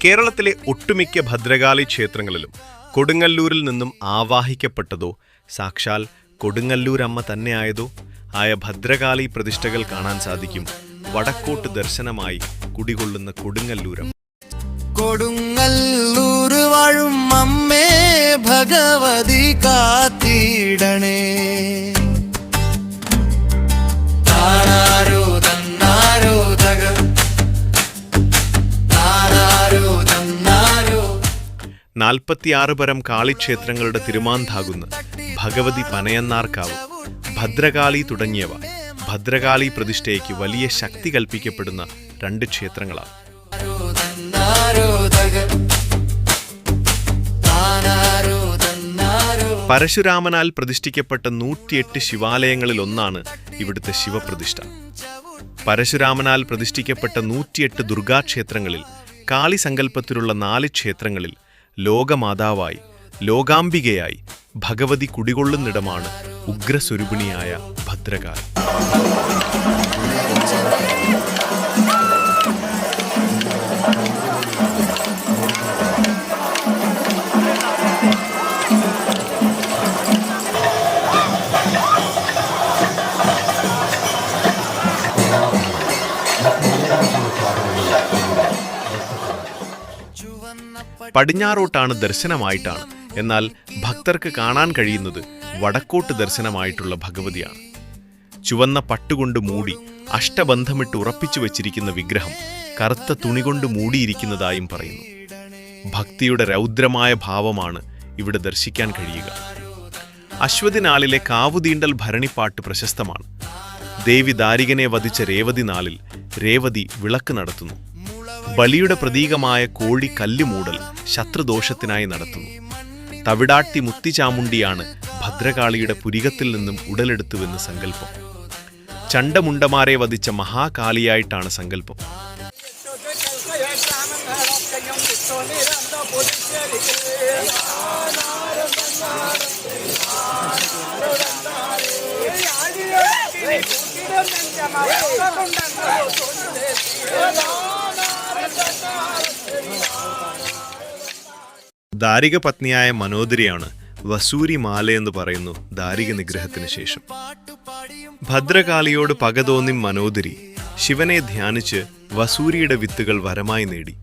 കേരളത്തിലെ ഒട്ടുമിക്ക ഭദ്രകാളി ക്ഷേത്രങ്ങളിലും കൊടുങ്ങല്ലൂരിൽ നിന്നും ആവാഹിക്കപ്പെട്ടതോ സാക്ഷാൽ കൊടുങ്ങല്ലൂരമ്മ തന്നെയായതോ ആയ ഭദ്രകാളി പ്രതിഷ്ഠകൾ കാണാൻ സാധിക്കും വടക്കോട്ട് ദർശനമായി കുടികൊള്ളുന്ന കൊടുങ്ങല്ലൂരമ്മ. കൊടുങ്ങല്ലൂർ വാഴും അമ്മേ ഭഗവതി കാത്തിടണേ. താരാരോ തന്നാരോ തക താരാരോ തന്നാരോ. 46 പരം കാളിക്ഷേത്രങ്ങളുടെ തിരുമാന്താകുന്ന ഭഗവതി പനയന്നാർക്കാവ്, ഭദ്രകാളി തുടങ്ങിയവ ഭദ്രകാളി പ്രതിഷ്ഠയ്ക്ക് വലിയ ശക്തി കൽപ്പിക്കപ്പെടുന്ന 2 ക്ഷേത്രങ്ങളാണ്. പരശുരാമനാൽ പ്രതിഷ്ഠിക്കപ്പെട്ട 108 ശിവാലയങ്ങളിൽ ഒന്നാണ് ഇവിടുത്തെ ശിവപ്രതിഷ്ഠ. പരശുരാമനാൽ പ്രതിഷ്ഠിക്കപ്പെട്ട 108 ദുർഗാക്ഷേത്രങ്ങളിൽ കാളി സങ്കല്പത്തിലുള്ള 4 ക്ഷേത്രങ്ങളിൽ ലോകമാതാവായി ലോകാംബികയായി ഭഗവതി കുടികൊള്ളുന്നിടമാണ് ഉഗ്രസ്വരൂപിണിയായ ഭദ്രകാളി. പടിഞ്ഞാറോട്ടാണ് ദർശനമായിട്ടാണ്, എന്നാൽ ഭക്തർക്ക് കാണാൻ കഴിയുന്നത് വടക്കോട്ട് ദർശനമായിട്ടുള്ള ഭഗവതിയാണ്. ചുവന്ന പട്ടുകൊണ്ട് മൂടി അഷ്ടബന്ധമിട്ട് ഉറപ്പിച്ചു വച്ചിരിക്കുന്ന വിഗ്രഹം കറുത്ത തുണികൊണ്ട് മൂടിയിരിക്കുന്നതായും പറയുന്നു. ഭക്തിയുടെ രൗദ്രമായ ഭാവമാണ് ഇവിടെ ദർശിക്കാൻ കഴിയുക. അശ്വതി നാളിലെ കാവുതീണ്ടൽ ഭരണിപ്പാട്ട് പ്രശസ്തമാണ്. ദേവി ദാരികനെ വധിച്ച രേവതി നാളിൽ രേവതി വിളക്ക് നടത്തുന്നു. ബലിയുടെ പ്രതീകമായ കോഴി കല്ലുമൂടൽ ശത്രുദോഷത്തിനായി നടത്തുന്നു. തവിടാട്ടി മുത്തിചാമുണ്ടിയാണ് ഭദ്രകാളിയുടെ പുരികത്തിൽ നിന്നും ഉടലെടുത്തുവെന്ന് സങ്കല്പം. ചണ്ടമുണ്ടമാരെ വധിച്ച മഹാകാളിയായിട്ടാണ് സങ്കല്പം. ദാരിക പത്നിയായ മനോദരിയാണ് വസൂരി മാലയെന്ന് പറയുന്നു ദാരിക നിഗ്രഹത്തിന് ശേഷം. ഭദ്രകാളിയോട് പകതോന്നി മനോദരി ശിവനെ ധ്യാനിച്ച് വസൂരിയുടെ വിത്തുകൾ വരമായി നേടി.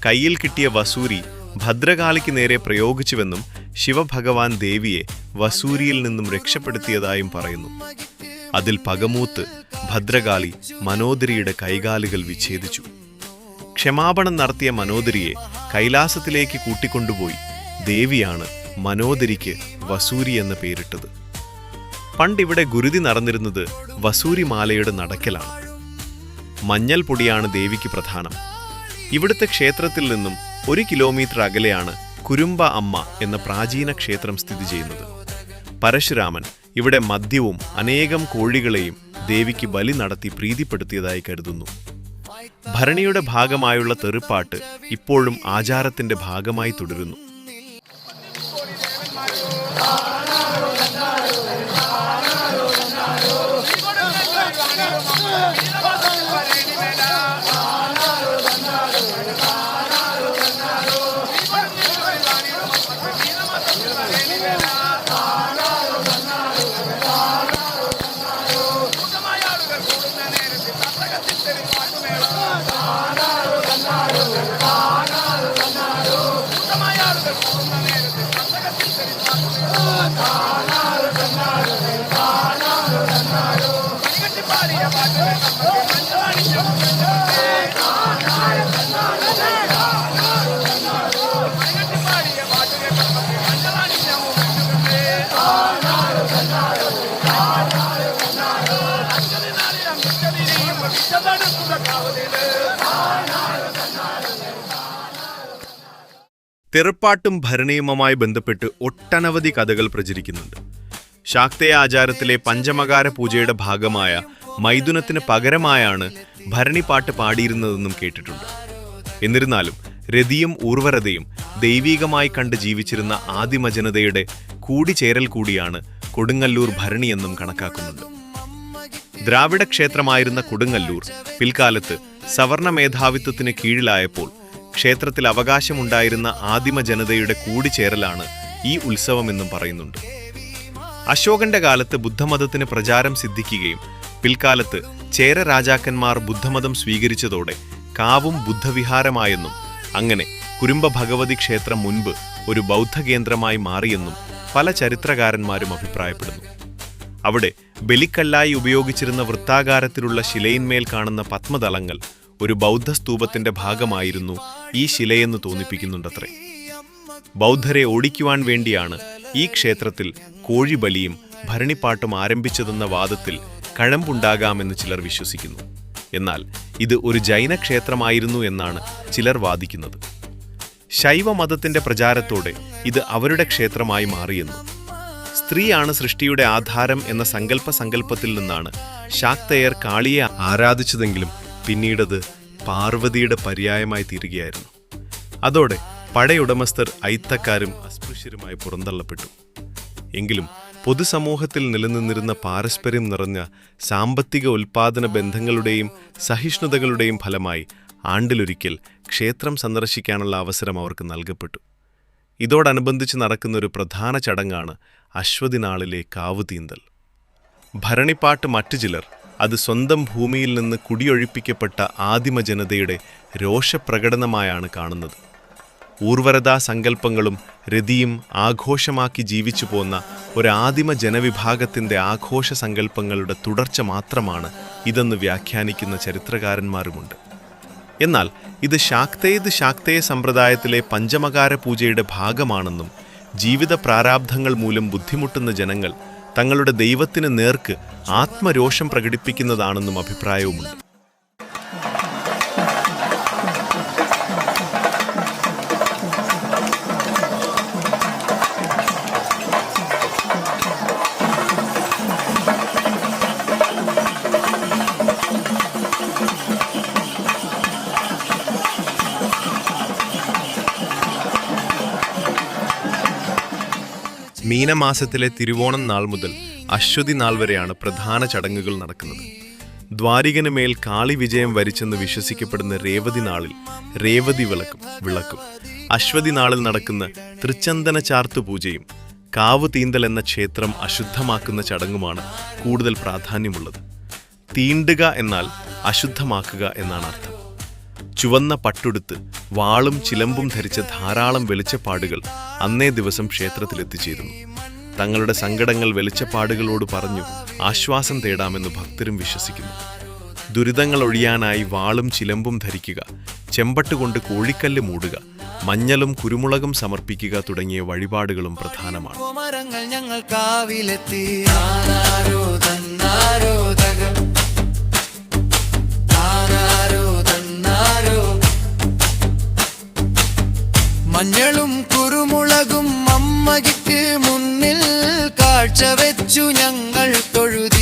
കയ്യിൽ കിട്ടിയ വസൂരി ഭദ്രകാളിക്ക് നേരെ പ്രയോഗിച്ചുവെന്നും ശിവഭഗവാൻ ദേവിയെ വസൂരിയിൽ നിന്നും രക്ഷപ്പെടുത്തിയതായും പറയുന്നു. അതിൽ പകമൂത്ത് ഭദ്രകാളി മനോദരിയുടെ കൈകാലുകൾ വിച്ഛേദിച്ചു. ക്ഷമാപണം നടത്തിയ മനോദരിയെ കൈലാസത്തിലേക്ക് കൂട്ടിക്കൊണ്ടുപോയി ദേവിയാണ് മനോദരിക്ക് വസൂരി എന്ന പേരിട്ടത്. പണ്ടിവിടെ ഗുരുതി നടന്നിരുന്നത് വസൂരിമാലയുടെ നടക്കലാണ്. മഞ്ഞൾ പൊടിയാണ് ദേവിക്ക് പ്രധാനം. ഇവിടുത്തെ ക്ഷേത്രത്തിൽ നിന്നും 1 കിലോമീറ്റർ അകലെയാണ് കുരുമ്പ അമ്മ എന്ന പ്രാചീന ക്ഷേത്രം സ്ഥിതി ചെയ്യുന്നത്. പരശുരാമൻ ഇവിടെ മദ്യവും അനേകം കോഴികളെയും ദേവിക്ക് ബലി നടത്തി പ്രീതിപ്പെടുത്തിയതായി കരുതുന്നു. ഭരണിയുടെ ഭാഗമായുള്ള തെറിപ്പാട്ട് ഇപ്പോഴും ആചാരത്തിന്റെ ഭാഗമായി തുടരുന്നു. തെറുപ്പാട്ടും ഭരണിയുമായി ബന്ധപ്പെട്ട് ഒട്ടനവധി കഥകൾ പ്രചരിക്കുന്നുണ്ട്. ശാക്തേയ ആചാരത്തിലെ പഞ്ചമകാര പൂജയുടെ ഭാഗമായ മൈഥുനത്തിന് പകരമായാണ് ഭരണിപ്പാട്ട് പാടിയിരുന്നതെന്നും കേട്ടിട്ടുണ്ട്. എന്നിരുന്നാലും രതിയും ഊർവരതയും ദൈവീകമായി കണ്ട് ജീവിച്ചിരുന്ന ആദിമജനതയുടെ കൂടിച്ചേരൽ കൂടിയാണ് കൊടുങ്ങല്ലൂർ ഭരണി എന്നും കണക്കാക്കുന്നുണ്ട്. ദ്രാവിഡ ക്ഷേത്രമായിരുന്ന കൊടുങ്ങല്ലൂർ പിൽക്കാലത്ത് സവർണ മേധാവിത്വത്തിന് കീഴിലായപ്പോൾ ക്ഷേത്രത്തിൽ അവകാശമുണ്ടായിരുന്ന ആദിമ ജനതയുടെ കൂടിച്ചേരലാണ് ഈ ഉത്സവമെന്നും പറയുന്നുണ്ട്. അശോകന്റെ കാലത്ത് ബുദ്ധമതത്തിന് പ്രചാരം സിദ്ധിക്കുകയും പിൽക്കാലത്ത് ചേര രാജാക്കന്മാർ ബുദ്ധമതം സ്വീകരിച്ചതോടെ കാവും ബുദ്ധവിഹാരമായെന്നും അങ്ങനെ കുരുംബ ഭഗവതി ക്ഷേത്രം മുൻപ് ഒരു ബൗദ്ധകേന്ദ്രമായി മാറിയെന്നും പല ചരിത്രകാരന്മാരും അഭിപ്രായപ്പെടുന്നു. അവിടെ ബലിക്കല്ലായി ഉപയോഗിച്ചിരുന്ന വൃത്താകാരത്തിലുള്ള ശിലയിന്മേൽ കാണുന്ന പത്മതലങ്ങൾ ഒരു ബൗദ്ധസ്തൂപത്തിന്റെ ഭാഗമായിരുന്നു ഈ ശിലയെന്ന് തോന്നിപ്പിക്കുന്നുണ്ടത്രേ. ബൗദ്ധരെ ഓടിക്കുവാൻ വേണ്ടിയാണ് ഈ ക്ഷേത്രത്തിൽ കോഴിബലിയും ഭരണിപ്പാട്ടും ആരംഭിച്ചതെന്ന വാദത്തിൽ കഴമ്പുണ്ടാകാമെന്ന് ചിലർ വിശ്വസിക്കുന്നു. എന്നാൽ ഇത് ഒരു ജൈന ക്ഷേത്രമായിരുന്നു എന്നാണ് ചിലർ വാദിക്കുന്നത്. ശൈവമതത്തിന്റെ പ്രചാരത്തോടെ ഇത് അവരുടെ ക്ഷേത്രമായി മാറിയെന്നും സ്ത്രീയാണ് സൃഷ്ടിയുടെ ആധാരം എന്ന സങ്കല്പത്തിൽ നിന്നാണ് ശാക്തേയർ കാളിയെ ആരാധിച്ചതെങ്കിലും പിന്നീടത് പാർവതിയുടെ പര്യായമായി തീരുകയായിരുന്നു. അതോടെ പടയുടമസ്ഥർ ഐത്തക്കാരും അസ്പൃശ്യരുമായി പുറന്തള്ളപ്പെട്ടു. എങ്കിലും പൊതുസമൂഹത്തിൽ നിലനിന്നിരുന്ന പാരസ്പര്യം നിറഞ്ഞ സാമ്പത്തിക ഉൽപാദന ബന്ധങ്ങളുടെയും സഹിഷ്ണുതകളുടെയും ഫലമായി ആണ്ടിലൊരിക്കൽ ക്ഷേത്രം സന്ദർശിക്കാനുള്ള അവസരം അവർക്ക് നൽകപ്പെട്ടു. ഇതോടനുബന്ധിച്ച് നടക്കുന്നൊരു പ്രധാന ചടങ്ങാണ് അശ്വതി നാളിലെ കാവുതീന്തൽ. ഭരണിപ്പാട്ട് മറ്റു ചിലർ അത് സ്വന്തം ഭൂമിയിൽ നിന്ന് കുടിയൊഴിപ്പിക്കപ്പെട്ട ആദിമ ജനതയുടെ രോഷപ്രകടനമായാണ് കാണുന്നത്. ഊർവരതാ സങ്കല്പങ്ങളും രതിയും ആഘോഷമാക്കി ജീവിച്ചു പോന്ന ഒരാദിമ ജനവിഭാഗത്തിൻ്റെ ആഘോഷ സങ്കല്പങ്ങളുടെ തുടർച്ച മാത്രമാണ് ഇതെന്ന് വ്യാഖ്യാനിക്കുന്ന ചരിത്രകാരന്മാരുമുണ്ട്. എന്നാൽ ഇത് ശാക്തേയ സമ്പ്രദായത്തിലെ പഞ്ചമകാര പൂജയുടെ ഭാഗമാണെന്നും ജീവിത പ്രാരാബ്ധങ്ങൾ മൂലം ബുദ്ധിമുട്ടുന്ന ജനങ്ങൾ തങ്ങളുടെ ദൈവത്തിന് നേർക്ക് ആത്മരോഷം പ്രകടിപ്പിക്കുന്നതാണെന്നും അഭിപ്രായവുമുണ്ട്. മീനമാസത്തിലെ തിരുവോണം നാൾ മുതൽ അശ്വതി നാൾ വരെയാണ് പ്രധാന ചടങ്ങുകൾ നടക്കുന്നത്. ദ്വാരികന് മേൽ കാളി വിജയം വരിച്ചെന്ന് വിശ്വസിക്കപ്പെടുന്ന രേവതി നാളിൽ രേവതി വിളക്കും അശ്വതി നാളിൽ നടക്കുന്ന തൃച്ചന്ദന ചാർത്തു പൂജയും കാവ് തീന്തൽ എന്ന ക്ഷേത്രം അശുദ്ധമാക്കുന്ന ചടങ്ങുമാണ് കൂടുതൽ പ്രാധാന്യമുള്ളത്. തീണ്ടുക എന്നാൽ അശുദ്ധമാക്കുക എന്നാണ് അർത്ഥം. ചുവന്ന പട്ടുടുത്ത് വാളും ചിലമ്പും ധരിച്ച ധാരാളം വെളിച്ചപ്പാടുകൾ അന്നേ ദിവസം ക്ഷേത്രത്തിലെത്തിച്ചേരുന്നു. തങ്ങളുടെ സങ്കടങ്ങൾ വെളിച്ചപ്പാടുകളോട് പറഞ്ഞു ആശ്വാസം തേടാമെന്ന് ഭക്തരും വിശ്വസിക്കുന്നു. ദുരിതങ്ങൾ ഒഴിയാനായി വാളും ചിലമ്പും ധരിക്കുക, ചെമ്പട്ടുകൊണ്ട് കോഴിക്കല്ല് മൂടുക, മഞ്ഞളും കുരുമുളകും സമർപ്പിക്കുക തുടങ്ങിയ വഴിപാടുകളും പ്രധാനമാണ്. മഞ്ഞളും കുരുമുളകും അമ്മയ്ക്ക് മുന്നിൽ കാഴ്ച വെച്ചു ഞങ്ങൾ തൊഴുതു.